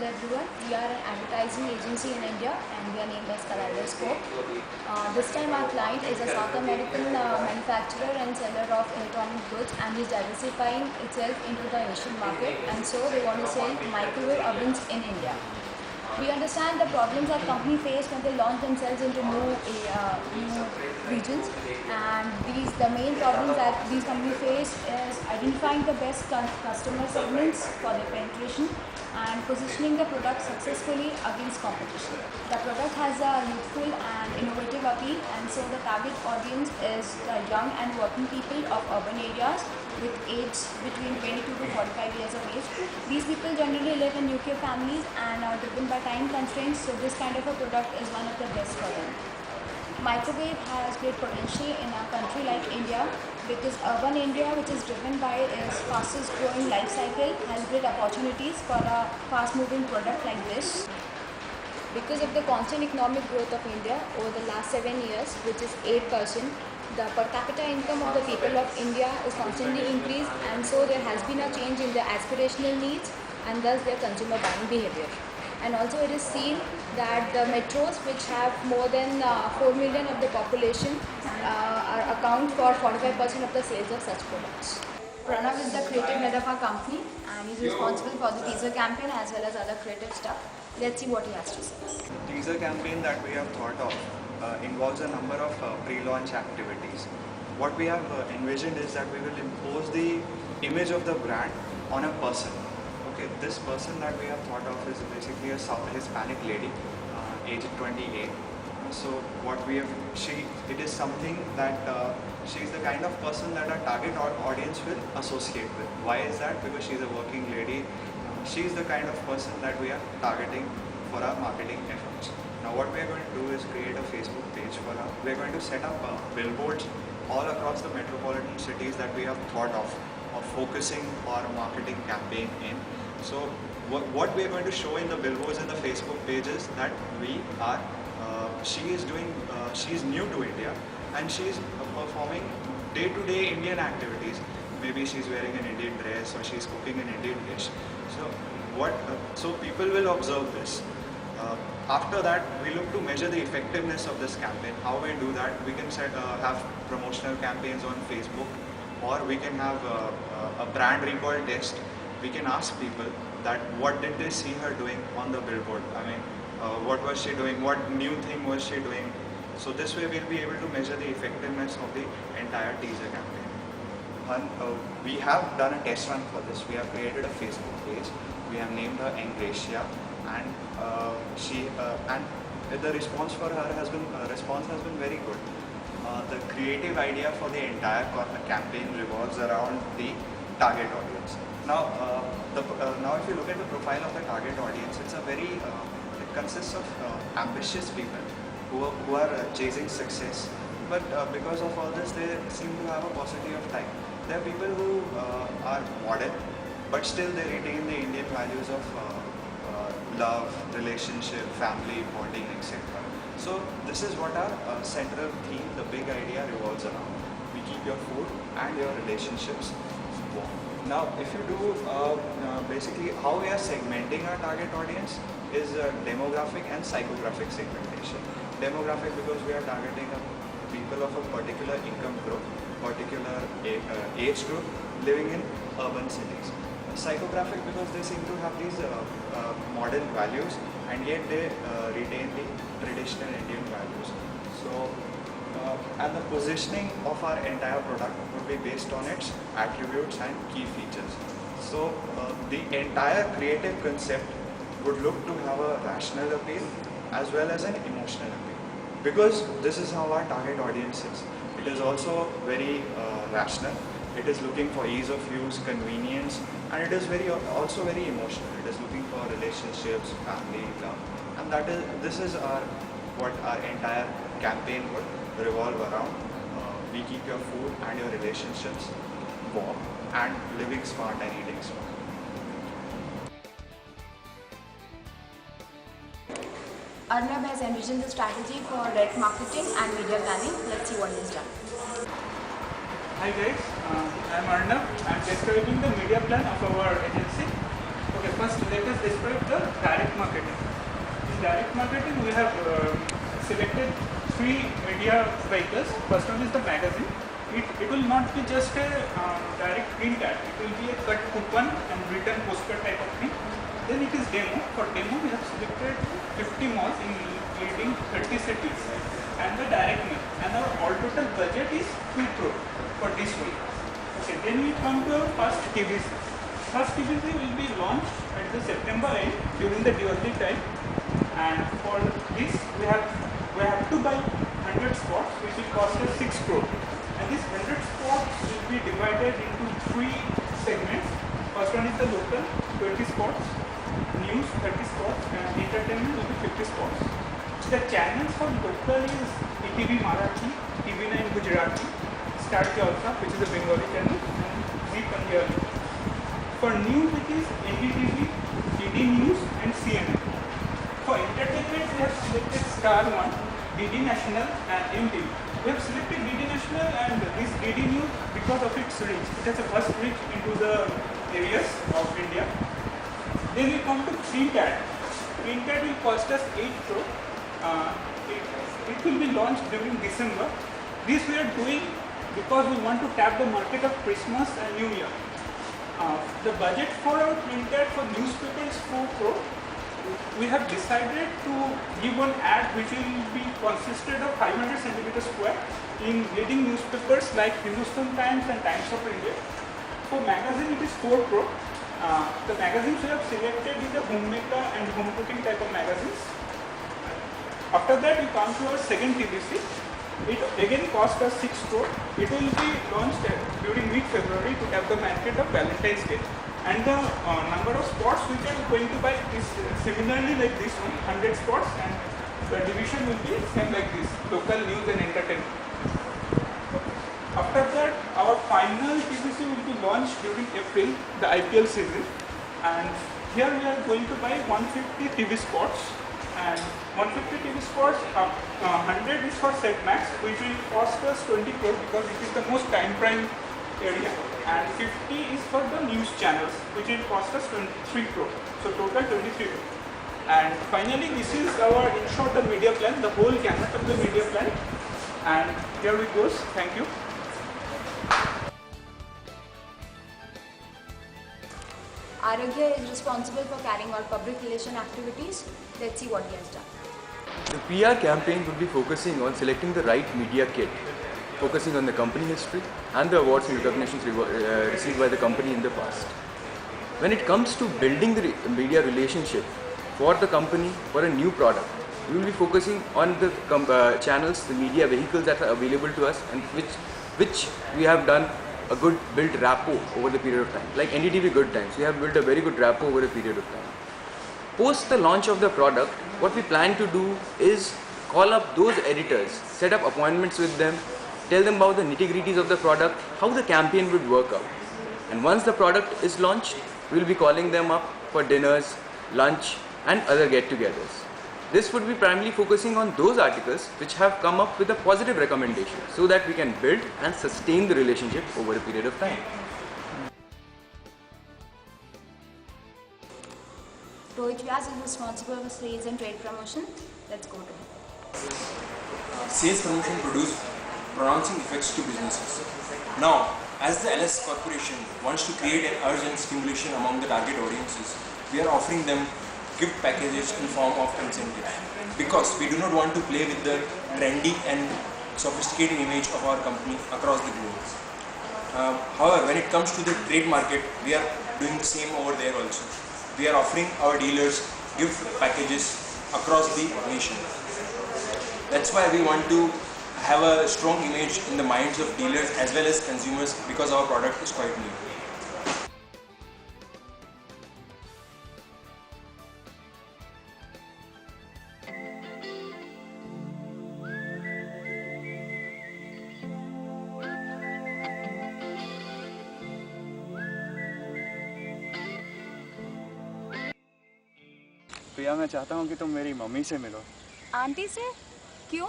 Hello everyone, we are an advertising agency in India and we are named as Kaleidoscope. This time our client is a South American manufacturer and seller of electronic goods, and is diversifying itself into the Asian market, and so they want to sell microwave ovens in India. We understand the problems that company face when they launch themselves into new regions, and the main problems that these companies face is identifying the best customer segments for their penetration and positioning the product successfully against competition. The product has a youthful and innovative appeal, and so the target audience is the young and working people of urban areas with age between 22 to 45 years of age. These people generally live in nuclear families and are driven by time constraints, so this kind of a product is one of the best for them. Microwave has great potential in a country like India, because urban India, which is driven by its fastest growing life cycle, has great opportunities for a fast moving product like this. Because of the constant economic growth of India over the last 7 years, which is 8%, the per capita income of the people of India is constantly increased, and so there has been a change in their aspirational needs and thus their consumer buying behavior. And also it is seen that the metros, which have more than 4 million of the population, account for 45% of the sales of such products. Pranav is the creative head of our company and he's responsible for the teaser campaign as well as other creative stuff. Let's see what he has to say. The teaser campaign that we have thought of involves a number of pre-launch activities. What we have envisioned is that we will impose the image of the brand on a person. Okay, this person that we have thought of is basically a South Hispanic lady, aged 28. So what we have, it is something that she's the kind of person that our target audience will associate with. Why is that? Because she's a working lady. She's the kind of person that we are targeting for our marketing efforts. Now what we are going to do is create a Facebook page for her. We are going to set up billboards all across the metropolitan cities that we have thought of focusing our marketing campaign in. So what we are going to show in the billboards and the Facebook pages that we are, she's new to India and she's performing day-to-day Indian activities. Maybe she's wearing an Indian dress or she's cooking an Indian dish. So people will observe this. After that, we look to measure the effectiveness of this campaign. How we do that? We can have promotional campaigns on Facebook, or we can have a brand recall test. We can ask people that what did they see her doing on the billboard? I mean, what was she doing? What new thing was she doing? So this way we'll be able to measure the effectiveness of the entire teaser campaign. We have done a test run for this. We have created a Facebook page. We have named her Engracia, and the response for her has been very good. The creative idea for the entire campaign revolves around the target audience. Now, if you look at the profile of the target audience, it consists of ambitious people who are chasing success, but because of all this, they seem to have a paucity of time. There are people who are modern, but still they retain the Indian values of love, relationship, family, bonding, etc. So this is what our central theme, the big idea, revolves around. We keep your food and your relationships warm. Now, if you do, basically how we are segmenting our target audience is demographic and psychographic segmentation. Demographic because we are targeting people of a particular income group, particular age group living in urban cities. Psychographic because they seem to have these modern values and yet they retain the traditional Indian values. So, and the positioning of our entire product would be based on its attributes and key features. So, the entire creative concept would look to have a rational appeal as well as an emotional appeal. Because this is how our target audience is. It is also very rational. It is looking for ease of use, convenience, and it is also very emotional. It is looking for relationships, family, love, and this is what our entire campaign would revolve around. We keep your food and your relationships warm, and living smart and eating smart. Arnab has envisioned the strategy for direct marketing and media planning. Let's see what he's done. Hi guys, I am Arnab. I am describing the media plan of our agency. Okay, first let us describe the direct we have selected 3 media vehicles. First one is the magazine. It will not be just a direct print ad. It will be a cut coupon and written postcard type of thing. Then it is demo. For demo, we have selected 50 malls in leading 30 cities and the direct mail. And our all total budget is 2 crore for this week. Okay, then we come to our first TVC. First TVC will be launched at the September end during the Diwali time. And for this, we have to buy 100 spots, which will cost us 6 crore. And these 100 spots will be divided into 3 segments. First one is the local, 20 spots, news, 30 spots, and entertainment will be 50 spots. The channels for local is ETV Marathi, TV9 Gujarati, Star Jalsa, which is a Bengali channel, and Zee Punjabi. For news, it is NDTV, DD News, and CNN. For entertainment, we have selected Star 1, DD National, and MTV. We have selected DD National and this DD News because of its reach. It has a first reach into the areas of India. Then we come to print ad. Print ad will cost us 8 crore. It will be launched during December. This we are doing because we want to tap the market of Christmas and New Year. The budget for our print ad for newspaper is 4 crore. We have decided to give one ad which will be consisted of 500 centimeters square in leading newspapers like Hindustan Times and Times of India. For magazine, it is 4 crore. The magazines we have selected is the homemaker and home cooking type of magazines. After that, we come to our second TVC. It again cost us 6 crore. It will be launched during mid-February to tap the market of Valentine's Day. And the number of spots which are going to buy is similarly like this one, 100 spots, and the division will be same like this, local news and entertainment. After that, our final TVC will be launched during April, the IPL season. And here we are going to buy 150 TV spots. And 150 TV spots, 100 is for Set Max, which will cost us 20 crore because it is the most time prime area. And 50 is for the news channels, which will cost us 23 crore. So total 23 crore. And finally, this is our in short the media plan, the whole gamut of the media plan. And here it goes. Thank you. Arogya is responsible for carrying out public relation activities. Let's see what he has done. The PR campaign would be focusing on selecting the right media kit, focusing on the company history and the awards and recognitions received by the company in the past. When it comes to building the media relationship for the company for a new product, we will be focusing on the channels, the media vehicles that are available to us and which we have done a good built rapport over the period of time. Like NDTV Good Times, we have built a very good rapport over a period of time. Post the launch of the product, what we plan to do is call up those editors, set up appointments with them, tell them about the nitty-gritties of the product, how the campaign would work out. And once the product is launched, we will be calling them up for dinners, lunch and other get-togethers. This would be primarily focusing on those articles which have come up with a positive recommendation so that we can build and sustain the relationship over a period of time. Rohit Vyas is responsible for sales and trade promotion. Let's go to him. Sales promotion produce pronouncing effects to businesses. Now, as the LS Corporation wants to create an urge and stimulation among the target audiences, we are offering them gift packages in form of incentives. Because we do not want to play with the trendy and sophisticated image of our company across the globe. However, when it comes to the trade market, we are doing the same over there also. We are offering our dealers gift packages across the nation. That's why we want to have a strong image in the minds of dealers as well as consumers because our product is quite new. प्रिया, मैं चाहता हूँ कि तुम मेरी mummy से मिलो। Aunty से? क्यों?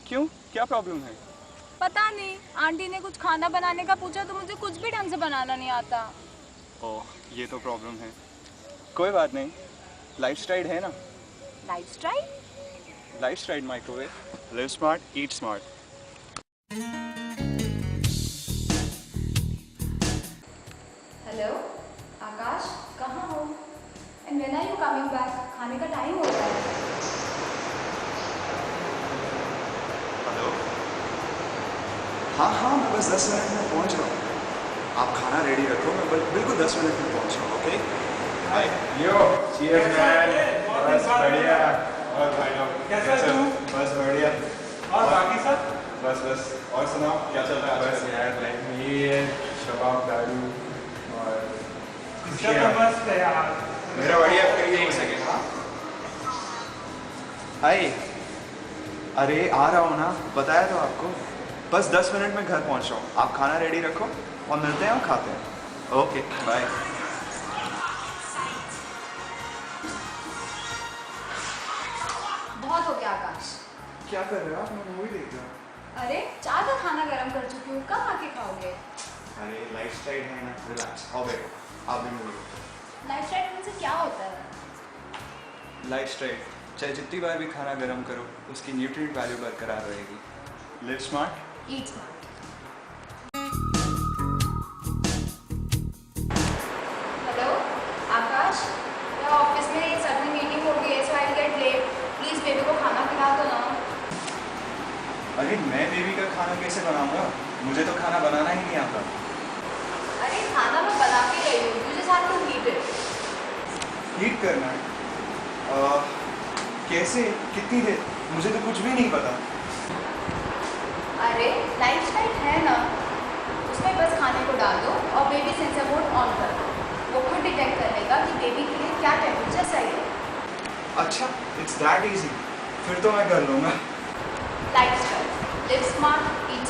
क्यों? क्या प्रॉब्लम है? पता नहीं, आंटी ने कुछ खाना बनाने का पूछा तो मुझे कुछ भी ढंग से बनाना नहीं आता। ओह, ये तो प्रॉब्लम है। कोई बात नहीं, लाइफस्टाइल है ना। Lifestyle? Lifestride Microwave. Live smart, eat smart. Hello Akash, कहाँ हो? And when are you coming back? खाने का टाइम हो रहा है। हेलो। हाँ मैं बस 10 मिनट में पहुंच रहा हूँ। आप खाना रेडी रखो, मैं बिल्कुल 10 मिनट में पहुंच रहा हूँ, ओके? बाय। यो चीयर्स मैन, बस बढ़िया। और भाई लोग कैसा है तू? बस बढ़िया। और बाकी सब? बस और सुनाओ क्या चल रहा है? बस यार लाइफ में यही है, शबाब दारू और इसका तो मस्त है यार। मेरा बढ़िया। फिर एक सेकंड। हाँ हाय। अरे आ रहा हूँ ना, बताया तो आपको। बस 10 मिनट में घर पहुँच रहा हूँ। आप खाना रेडी रखो और मिलते हैं और खाते हैं। Okay bye. बहुत हो गया आकाश। क्या कर रहे हो आप? मैं मूवी देख रहा हूँ। अरे चाय का खाना गर्म कर चुकी हूँ, कब आके खाओगे? अरे लाइफस्टाइल है ना, रिलैक्स। आओ बैठो, आप भी मूवी। लाइफस्टाइल से क्या होता है? लाइफस्टाइल चाहे जितनी बार भी खाना गर्म करो, उसकी न्यूट्रिएंट वैल्यू बरकरार रहेगी। Live smart, eat smart. Hello Akash, मेरा ऑफिस में सडन मीटिंग हो गई है, so I get late. Please baby को खाना खिला दो ना। अरे मैं बेबी का खाना कैसे बनाऊंगा? मुझे तो खाना बनाना ही नहीं आता। अरे खाना मैं बना के रही हूँ, you just have to heat it. Heat करना है? कैसे? कितनी देर? मुझे तो कुछ भी नहीं पता। अरे लाइफस्टाइल है ना, उसमें बस खाने को डाल दो और बेबी सेंसर मोड ऑन कर दो। वो खुद डिटेक्ट कर लेगा कि बेबी के लिए क्या टेम्परेचर सही है। अच्छा, इट्स दैट इजी। फिर तो मैं कर लूँगा। लाइफस्टाइल, लिव स्मार्ट, ईट